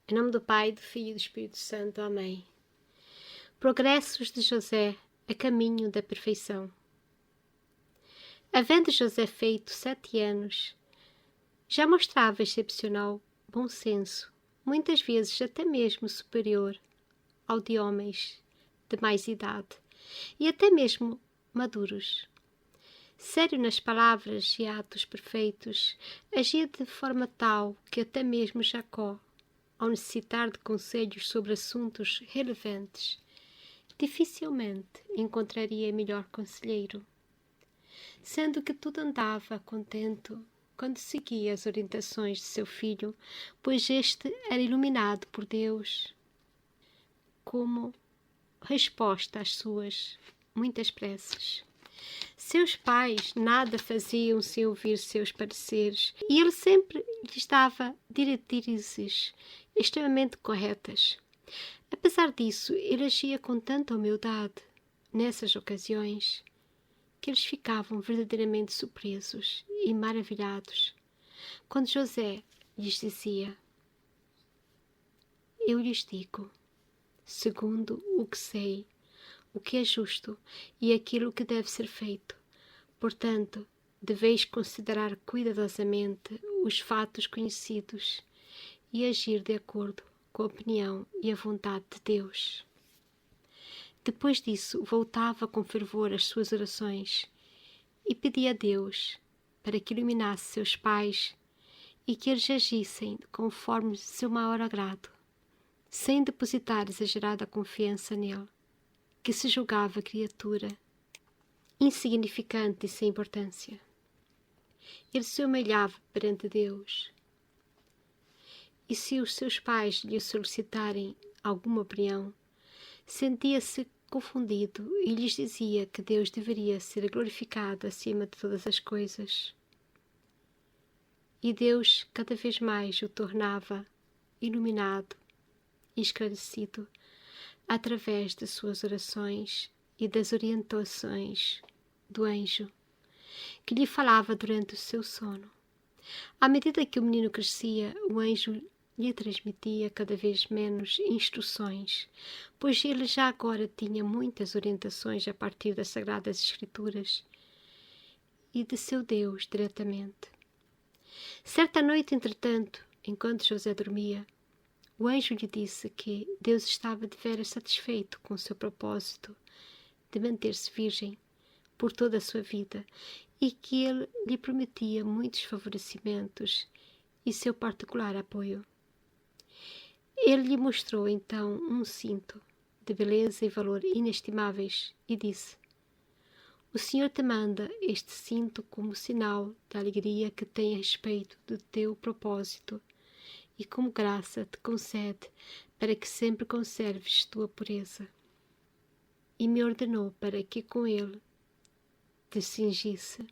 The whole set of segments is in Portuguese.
Em nome do Pai, do Filho e do Espírito Santo. Amém. Progressos de José a caminho da perfeição. Havendo José feito 7 anos, já mostrava excepcional bom senso, muitas vezes até mesmo superior ao de homens de mais idade e até mesmo maduros. Sério nas palavras e atos perfeitos, agia de forma tal que até mesmo Jacó, ao necessitar de conselhos sobre assuntos relevantes, dificilmente encontraria melhor conselheiro, sendo que tudo andava contento quando seguia as orientações de seu filho, pois este era iluminado por Deus como resposta às suas muitas preces. Seus pais nada faziam sem ouvir seus pareceres, e ele sempre lhes dava diretrizes extremamente corretas. Apesar disso, ele agia com tanta humildade nessas ocasiões que eles ficavam verdadeiramente surpresos e maravilhados quando José lhes dizia: Eu lhes digo, segundo o que sei, o que é justo e aquilo que deve ser feito. Portanto, deveis considerar cuidadosamente os fatos conhecidos e agir de acordo com a opinião e a vontade de Deus. Depois disso, voltava com fervor às suas orações e pedia a Deus para que iluminasse seus pais e que eles agissem conforme seu maior agrado, sem depositar exagerada confiança nele, que se julgava criatura insignificante e sem importância. Ele se humilhava perante Deus, e se os seus pais lhe solicitarem alguma opinião, sentia-se confundido e lhes dizia que Deus deveria ser glorificado acima de todas as coisas. E Deus cada vez mais o tornava iluminado e esclarecido através de suas orações e das orientações do anjo, que lhe falava durante o seu sono. À medida que o menino crescia, o anjo lhe transmitia cada vez menos instruções, pois ele já agora tinha muitas orientações a partir das Sagradas Escrituras e de seu Deus diretamente. Certa noite, entretanto, enquanto José dormia, o anjo lhe disse que Deus estava de veras satisfeito com o seu propósito de manter-se virgem por toda a sua vida e que ele lhe prometia muitos favorecimentos e seu particular apoio. Ele lhe mostrou então um cinto de beleza e valor inestimáveis e disse: O Senhor te manda este cinto como sinal da alegria que tem a respeito do teu propósito e como graça te concede para que sempre conserves tua pureza. E me ordenou para que com ele te cingisse.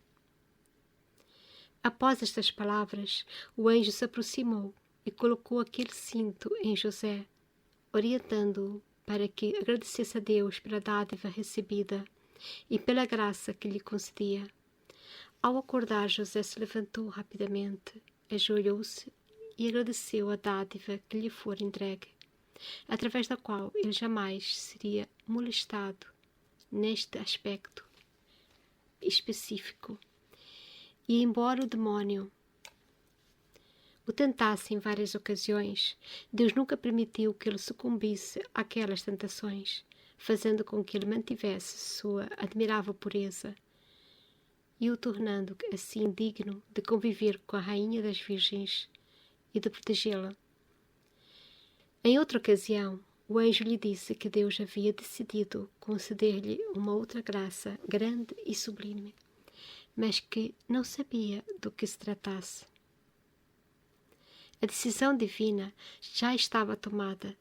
Após estas palavras, o anjo se aproximou e colocou aquele cinto em José, orientando-o para que agradecesse a Deus pela dádiva recebida e pela graça que lhe concedia. Ao acordar, José se levantou rapidamente, ajoelhou-se e agradeceu a dádiva que lhe fora entregue, através da qual ele jamais seria molestado neste aspecto específico. E embora o demónio o tentasse em várias ocasiões, Deus nunca permitiu que ele sucumbisse àquelas tentações, fazendo com que ele mantivesse sua admirável pureza e o tornando assim digno de conviver com a Rainha das Virgens e de protegê-la. Em outra ocasião, o anjo lhe disse que Deus havia decidido conceder-lhe uma outra graça grande e sublime, mas que não sabia do que se tratasse. A decisão divina já estava tomada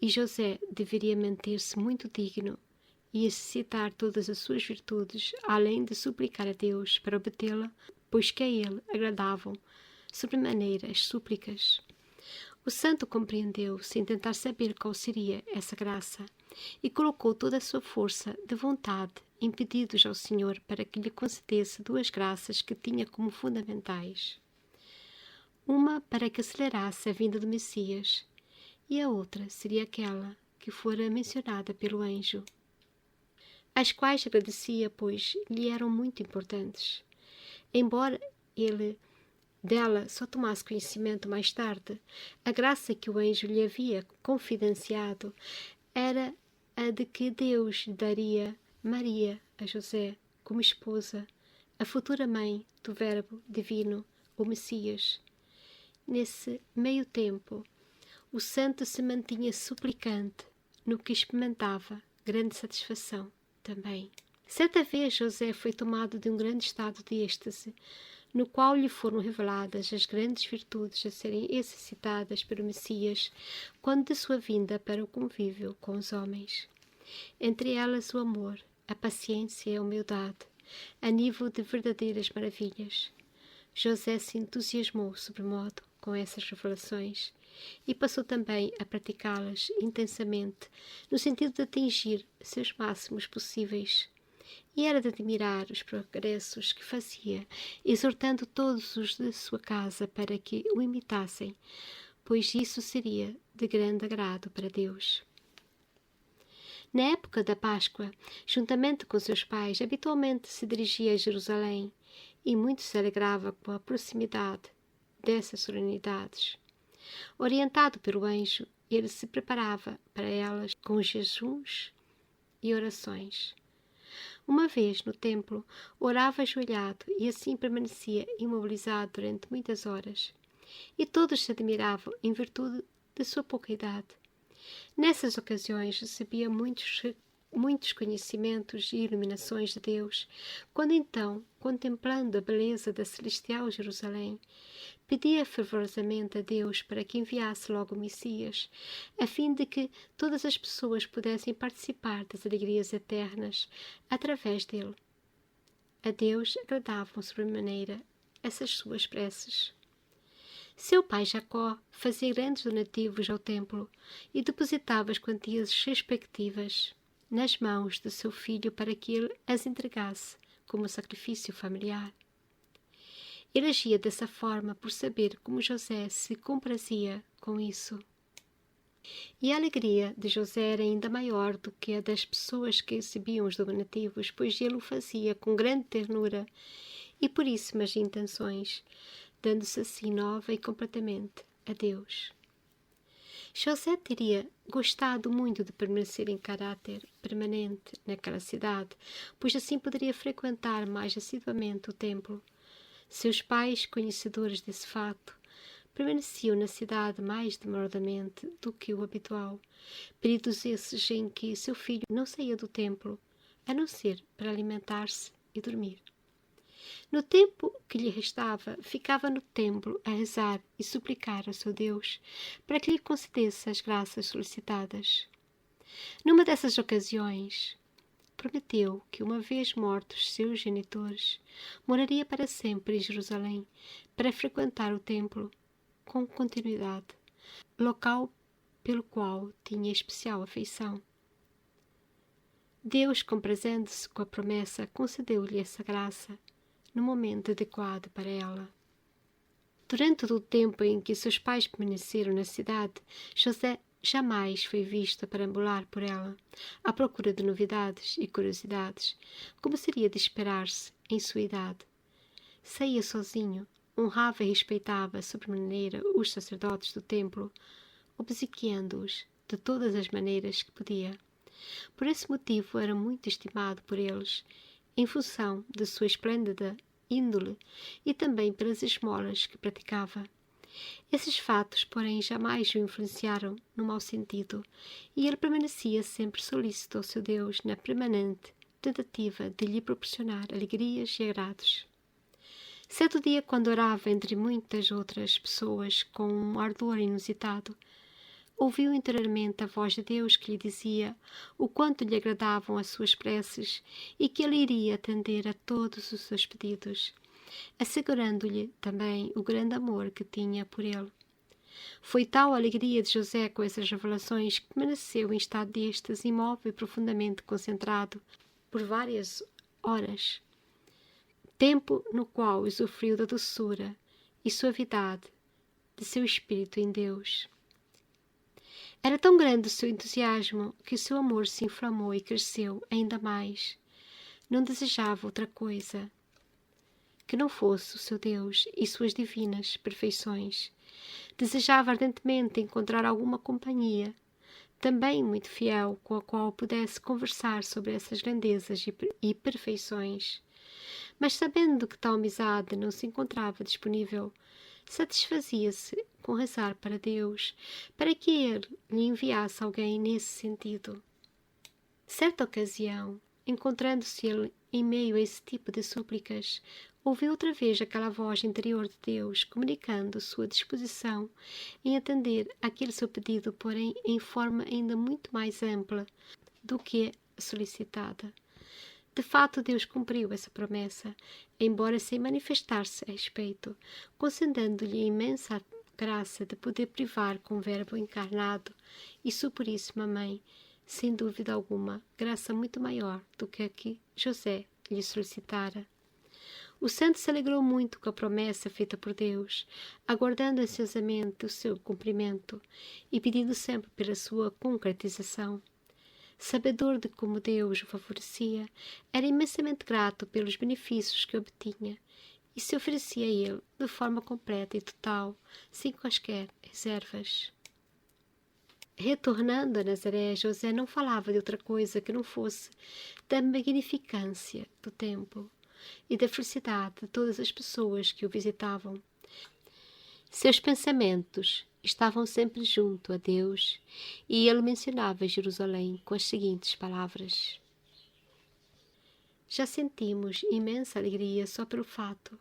e José deveria manter-se muito digno e exercitar todas as suas virtudes, além de suplicar a Deus para obtê-la, pois que a ele agradavam sobremaneira as súplicas. O santo compreendeu, sem tentar saber qual seria essa graça, e colocou toda a sua força de vontade em pedidos ao Senhor para que lhe concedesse 2 graças que tinha como fundamentais. Uma para que acelerasse a vinda do Messias e a outra seria aquela que fora mencionada pelo anjo, as quais agradecia, pois lhe eram muito importantes. Embora ele dela só tomasse conhecimento mais tarde, a graça que o anjo lhe havia confidenciado era a de que Deus daria Maria a José como esposa, a futura mãe do Verbo divino, o Messias. Nesse meio tempo, o santo se mantinha suplicante, no que experimentava grande satisfação também. Certa vez José foi tomado de um grande estado de êxtase, no qual lhe foram reveladas as grandes virtudes a serem exercitadas pelo Messias quando de sua vinda para o convívio com os homens. Entre elas o amor, a paciência e a humildade, a nível de verdadeiras maravilhas. José se entusiasmou sobremodo com essas revelações e passou também a praticá-las intensamente, no sentido de atingir seus máximos possíveis. E era de admirar os progressos que fazia, exortando todos os de sua casa para que o imitassem, pois isso seria de grande agrado para Deus. Na época da Páscoa, juntamente com seus pais, habitualmente se dirigia a Jerusalém e muito se alegrava com a proximidade dessas solenidades. Orientado pelo anjo, ele se preparava para elas com jejuns e orações. Uma vez no templo, orava ajoelhado e assim permanecia imobilizado durante muitas horas. E todos se admiravam em virtude de sua pouca idade. Nessas ocasiões recebia muitos conhecimentos e iluminações de Deus, quando então, contemplando a beleza da celestial Jerusalém, pedia fervorosamente a Deus para que enviasse logo o Messias, a fim de que todas as pessoas pudessem participar das alegrias eternas através dele. A Deus agradavam sobremaneira essas suas preces. Seu pai Jacó fazia grandes donativos ao templo e depositava as quantias respectivas nas mãos de seu filho para que ele as entregasse como sacrifício familiar. Ele agia dessa forma por saber como José se comprazia com isso. E a alegria de José era ainda maior do que a das pessoas que recebiam os donativos, pois ele o fazia com grande ternura e puríssimas intenções, dando-se assim nova e completamente a Deus. José teria gostado muito de permanecer em caráter permanente naquela cidade, pois assim poderia frequentar mais assiduamente o templo. Seus pais, conhecedores desse fato, permaneciam na cidade mais demoradamente do que o habitual, períodos esses em que seu filho não saía do templo, a não ser para alimentar-se e dormir. No tempo que lhe restava, ficava no templo a rezar e suplicar ao seu Deus para que lhe concedesse as graças solicitadas. Numa dessas ocasiões, prometeu que, uma vez mortos seus genitores, moraria para sempre em Jerusalém para frequentar o templo com continuidade, local pelo qual tinha especial afeição. Deus, comprazendo-se com a promessa, concedeu-lhe essa graça no momento adequado para ela. Durante todo o tempo em que seus pais permaneceram na cidade, José jamais foi visto a perambular por ela, à procura de novidades e curiosidades, como seria de esperar-se em sua idade. Saía sozinho, honrava e respeitava sobremaneira os sacerdotes do templo, obsequiando-os de todas as maneiras que podia. Por esse motivo era muito estimado por eles, em função de sua esplêndida índole e também pelas esmolas que praticava. Esses fatos, porém, jamais o influenciaram no mau sentido, e ele permanecia sempre solícito ao seu Deus na permanente tentativa de lhe proporcionar alegrias e agrados. Certo dia, quando orava entre muitas outras pessoas com um ardor inusitado, ouviu interiormente a voz de Deus que lhe dizia o quanto lhe agradavam as suas preces e que ele iria atender a todos os seus pedidos, assegurando-lhe também o grande amor que tinha por ele. Foi tal a alegria de José com essas revelações que permaneceu em estado de êxtase imóvel e profundamente concentrado por várias horas, tempo no qual usufruiu da doçura e suavidade de seu espírito em Deus. Era tão grande o seu entusiasmo que o seu amor se inflamou e cresceu ainda mais. Não desejava outra coisa que não fosse o seu Deus e suas divinas perfeições. Desejava ardentemente encontrar alguma companhia, também muito fiel, com a qual pudesse conversar sobre essas grandezas e perfeições. Mas sabendo que tal amizade não se encontrava disponível, satisfazia-se com rezar para Deus, para que Ele lhe enviasse alguém nesse sentido. Certa ocasião, encontrando-se ele em meio a esse tipo de súplicas, ouviu outra vez aquela voz interior de Deus, comunicando sua disposição em atender àquele seu pedido, porém em forma ainda muito mais ampla do que a solicitada. De fato, Deus cumpriu essa promessa, embora sem manifestar-se a respeito, concedendo-lhe a imensa graça de poder privar com o Verbo encarnado e sua puríssima Mãe, sem dúvida alguma, graça muito maior do que a que José lhe solicitara. O santo se alegrou muito com a promessa feita por Deus, aguardando ansiosamente o seu cumprimento e pedindo sempre pela sua concretização. Sabedor de como Deus o favorecia, era imensamente grato pelos benefícios que obtinha e se oferecia a ele de forma completa e total, sem quaisquer reservas. Retornando a Nazaré, José não falava de outra coisa que não fosse da magnificância do templo e da felicidade de todas as pessoas que o visitavam. Seus pensamentos estavam sempre junto a Deus e ele mencionava Jerusalém com as seguintes palavras: já sentimos imensa alegria só pelo fato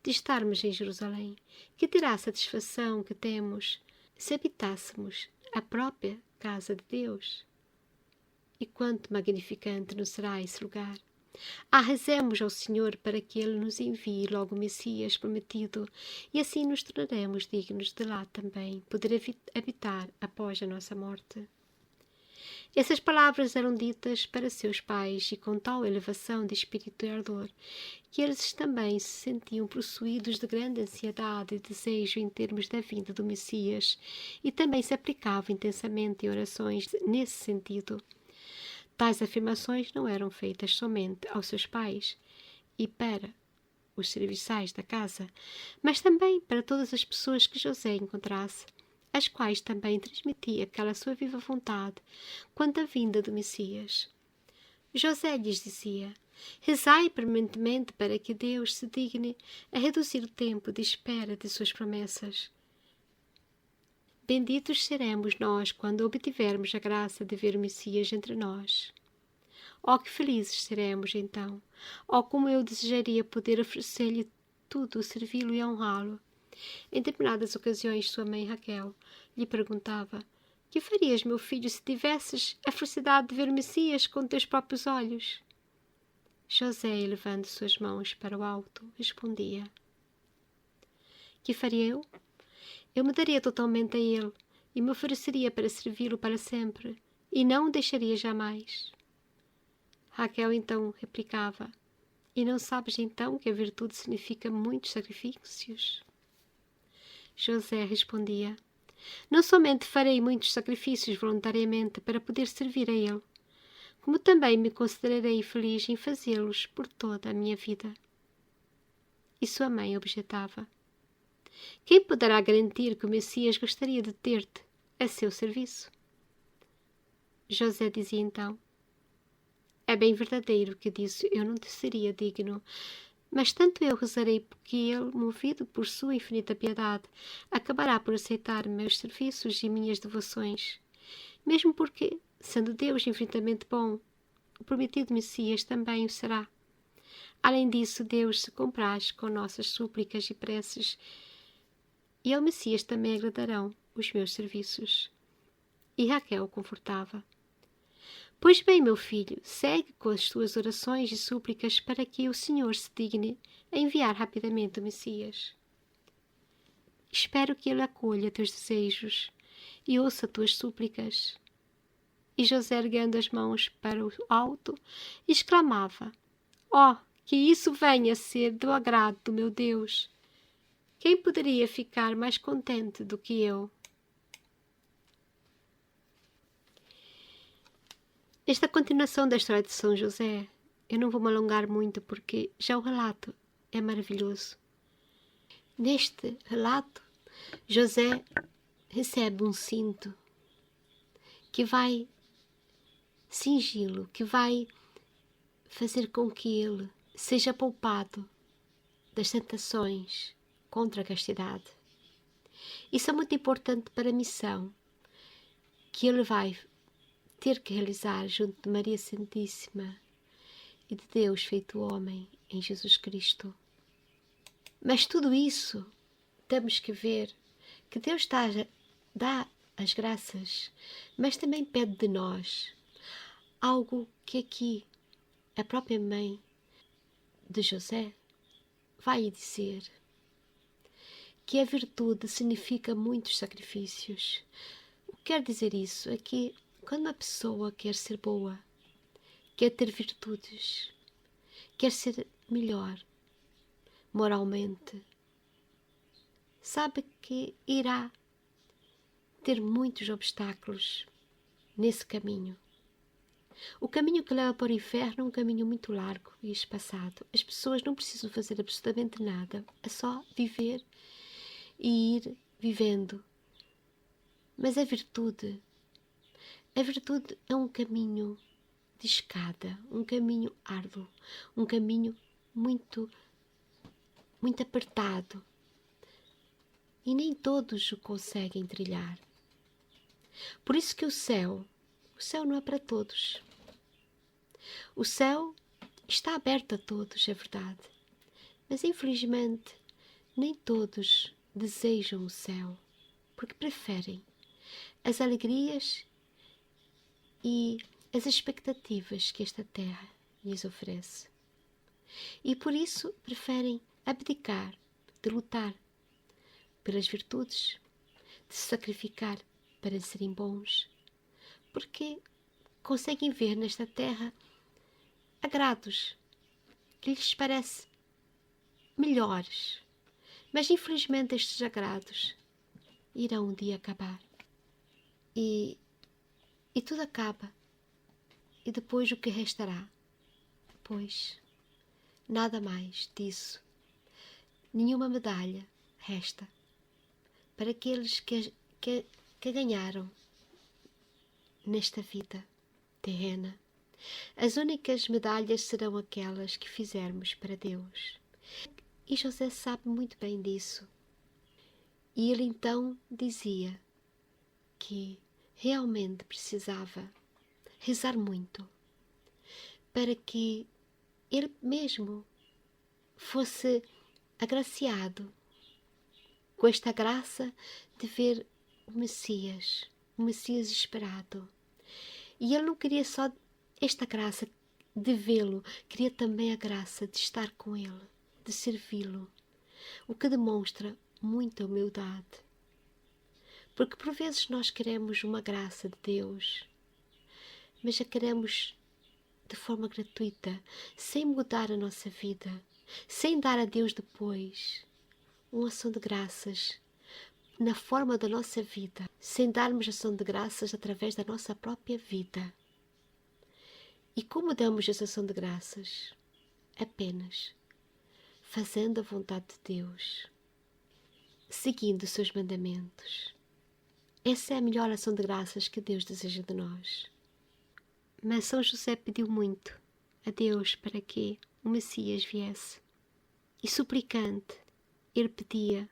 de estarmos em Jerusalém. Que terá a satisfação que temos se habitássemos a própria casa de Deus? E quanto magnificante nos será esse lugar! Rezemos ao Senhor para que Ele nos envie logo o Messias prometido e assim nos tornaremos dignos de lá também poder habitar após a nossa morte. Essas palavras eram ditas para seus pais e com tal elevação de espírito e ardor que eles também se sentiam possuídos de grande ansiedade e desejo em termos da vinda do Messias e também se aplicavam intensamente em orações nesse sentido. Tais afirmações não eram feitas somente aos seus pais e para os serviçais da casa, mas também para todas as pessoas que José encontrasse, às quais também transmitia aquela sua viva vontade quanto à vinda do Messias. José lhes dizia: rezai permanentemente para que Deus se digne a reduzir o tempo de espera de suas promessas. Benditos seremos nós quando obtivermos a graça de ver o Messias entre nós. Oh, que felizes seremos então! Oh, como eu desejaria poder oferecer-lhe tudo, servi-lo e honrá-lo! Em determinadas ocasiões, sua mãe Raquel lhe perguntava: que farias, meu filho, se tivesses a felicidade de ver o Messias com teus próprios olhos? José, elevando suas mãos para o alto, respondia: que faria eu? Eu me daria totalmente a ele e me ofereceria para servi-lo para sempre, e não o deixaria jamais. Raquel então replicava: e não sabes então que a virtude significa muitos sacrifícios? José respondia: não somente farei muitos sacrifícios voluntariamente para poder servir a ele, como também me considerarei feliz em fazê-los por toda a minha vida. E sua mãe objetava: quem poderá garantir que o Messias gostaria de ter-te a seu serviço? José dizia então: é bem verdadeiro que disso eu não te seria digno, mas tanto eu rezarei porque ele, movido por sua infinita piedade, acabará por aceitar meus serviços e minhas devoções, mesmo porque, sendo Deus infinitamente bom, o prometido Messias também o será. Além disso, Deus se compraz com nossas súplicas e preces, e ao Messias também agradarão os meus serviços. E Raquel o confortava: pois bem, meu filho, segue com as tuas orações e súplicas para que o Senhor se digne a enviar rapidamente o Messias. Espero que ele acolha teus desejos e ouça tuas súplicas. E José, erguendo as mãos para o alto, exclamava: oh, que isso venha a ser do agrado do meu Deus! Quem poderia ficar mais contente do que eu? Esta continuação da história de São José, eu não vou me alongar muito porque já o relato é maravilhoso. Neste relato, José recebe um cinto que vai cingi-lo, que vai fazer com que ele seja poupado das tentações contra a castidade. Isso é muito importante para a missão que ele vai ter que realizar junto de Maria Santíssima e de Deus feito homem em Jesus Cristo. Mas tudo isso temos que ver que Deus dá as graças, mas também pede de nós algo que aqui a própria mãe de José vai dizer, que a virtude significa muitos sacrifícios. O que quer dizer isso é que quando uma pessoa quer ser boa, quer ter virtudes, quer ser melhor moralmente, sabe que irá ter muitos obstáculos nesse caminho. O caminho que leva para o inferno é um caminho muito largo e espaçado. As pessoas não precisam fazer absolutamente nada, é só viver e ir vivendo. Mas a virtude é um caminho de escada, um caminho árduo, um caminho muito, muito apertado. E nem todos o conseguem trilhar. Por isso que o céu não é para todos. O céu está aberto a todos, é verdade. Mas infelizmente nem todos desejam o céu, porque preferem as alegrias e as expectativas que esta terra lhes oferece. E por isso preferem abdicar de lutar pelas virtudes, de se sacrificar para serem bons, porque conseguem ver nesta terra agrados que lhes parece melhores. Mas infelizmente estes agrados irão um dia acabar. E tudo acaba. E depois o que restará? Pois, nada mais disso. Nenhuma medalha resta para aqueles que ganharam nesta vida terrena. As únicas medalhas serão aquelas que fizermos para Deus. E José sabe muito bem disso. E ele então dizia que realmente precisava rezar muito para que ele mesmo fosse agraciado com esta graça de ver o Messias esperado. E ele não queria só esta graça de vê-lo, queria também a graça de estar com ele, de servi-lo, o que demonstra muita humildade. Porque por vezes nós queremos uma graça de Deus, mas a queremos de forma gratuita, sem mudar a nossa vida, sem dar a Deus depois uma ação de graças na forma da nossa vida, sem darmos ação de graças através da nossa própria vida. E como damos essa ação de graças? Apenas fazendo a vontade de Deus, seguindo os seus mandamentos. Essa é a melhor ação de graças que Deus deseja de nós. Mas São José pediu muito a Deus para que o Messias viesse. E suplicante, ele pedia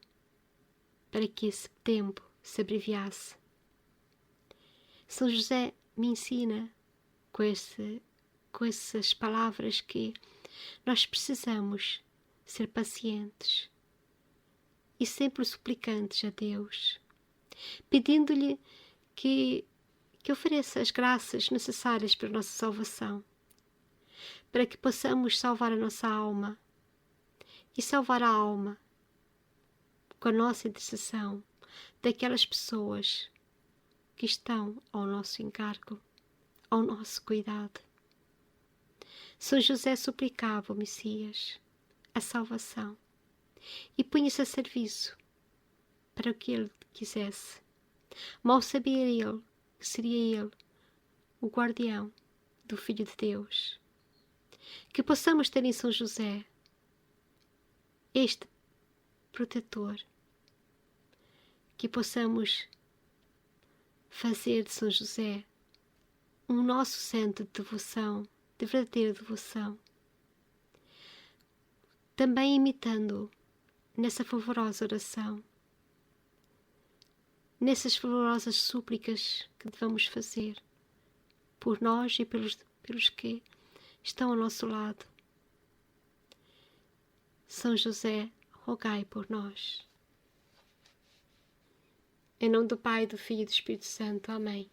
para que esse tempo se abreviasse. São José me ensina com essas palavras que nós precisamos ser pacientes e sempre suplicantes a Deus, pedindo-lhe que ofereça as graças necessárias para a nossa salvação, para que possamos salvar a nossa alma e salvar a alma com a nossa intercessão daquelas pessoas que estão ao nosso encargo, ao nosso cuidado. São José suplicava ao Messias a salvação e punha-se a serviço para o que ele quisesse. Mal sabia ele que seria ele o guardião do Filho de Deus. Que possamos ter em São José este protetor. Que possamos fazer de São José um nosso centro de devoção, de verdadeira devoção. Também imitando nessa fervorosa oração, nessas fervorosas súplicas que devemos fazer por nós e pelos que estão ao nosso lado. São José, rogai por nós. Em nome do Pai, do Filho e do Espírito Santo. Amém.